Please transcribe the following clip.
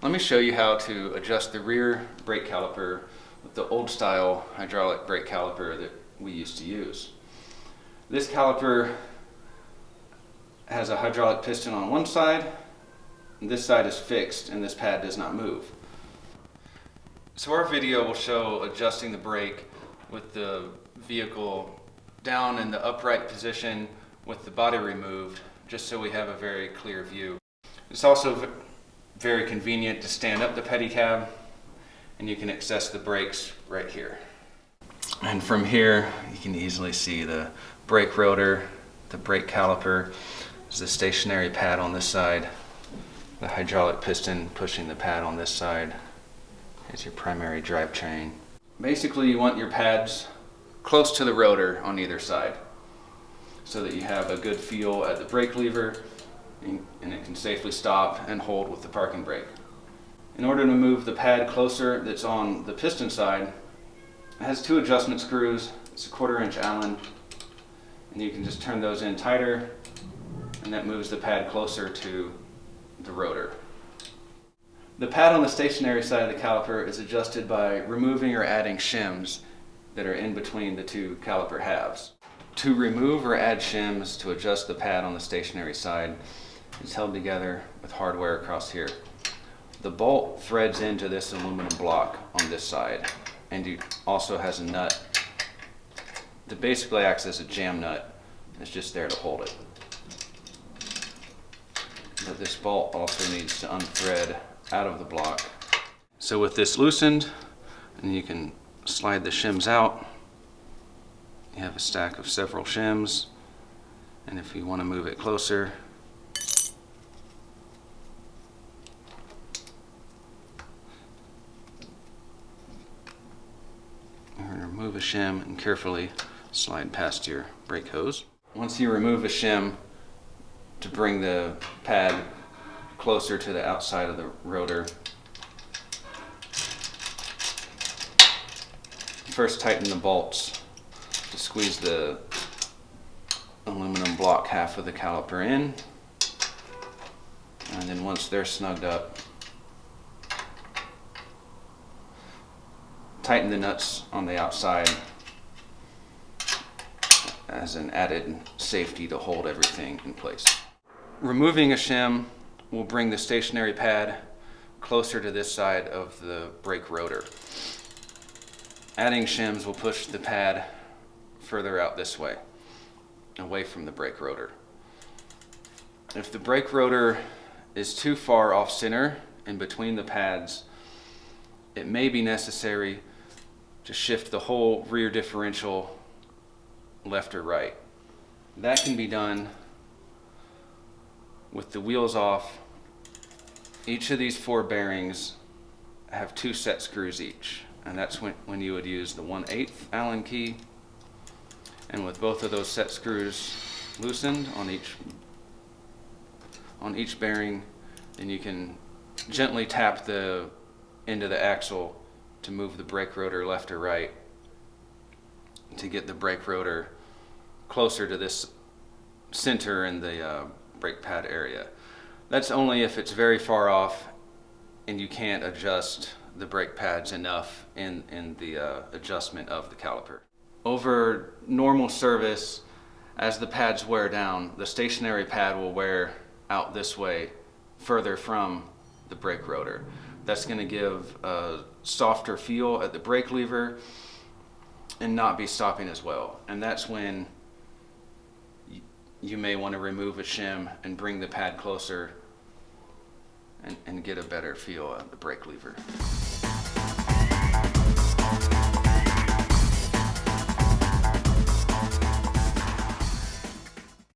Let me show you how to adjust the rear brake caliper with the old style hydraulic brake caliper that we used to use. This caliper has a hydraulic piston on one side, and this side is fixed and this pad does not move. So our video will show adjusting the brake with the vehicle down in the upright position with the body removed, just so we have a very clear view. It's also very convenient to stand up the pedicab, and you can access the brakes right here. And from here you can easily see the brake rotor, the brake caliper. There's the stationary pad on this side, the hydraulic piston pushing the pad on this side. Here's your primary drivetrain. Basically you want your pads close to the rotor on either side so that you have a good feel at the brake lever and it can safely stop and hold with the parking brake. In order to move the pad closer that's on the piston side, it has two adjustment screws. It's a 1/4 inch Allen, and you can just turn those in tighter, and that moves the pad closer to the rotor. The pad on the stationary side of the caliper is adjusted by removing or adding shims that are in between the two caliper halves. To remove or add shims to adjust the pad on the stationary side is held together with hardware across here. The bolt threads into this aluminum block on this side, and it also has a nut that basically acts as a jam nut. It's just there to hold it. But this bolt also needs to unthread out of the block. So with this loosened, and you can slide the shims out, you have a stack of several shims, and if you want to move it closer, you're going to remove a shim and carefully slide past your brake hose. Once you remove a shim to bring the pad closer to the outside of the rotor, first tighten the bolts to squeeze the aluminum block half of the caliper in, and then once they're snugged up, tighten the nuts on the outside as an added safety to hold everything in place. Removing a shim will bring the stationary pad closer to this side of the brake rotor. Adding shims will push the pad further out this way, away from the brake rotor. If the brake rotor is too far off center in between the pads, it may be necessary to shift the whole rear differential left or right. That can be done with the wheels off. Each of these 4 bearings have 2 set screws each, and that's when you would use the 1/8 Allen key. And with both of those set screws loosened on each bearing, then you can gently tap the end of the axle to move the brake rotor left or right to get the brake rotor closer to this center in the brake pad area. That's only if it's very far off and you can't adjust the brake pads enough in the adjustment of the caliper. Over normal service, as the pads wear down, the stationary pad will wear out this way further from the brake rotor. That's going to give a softer feel at the brake lever and not be stopping as well. And that's when you may want to remove a shim and bring the pad closer and get a better feel at the brake lever.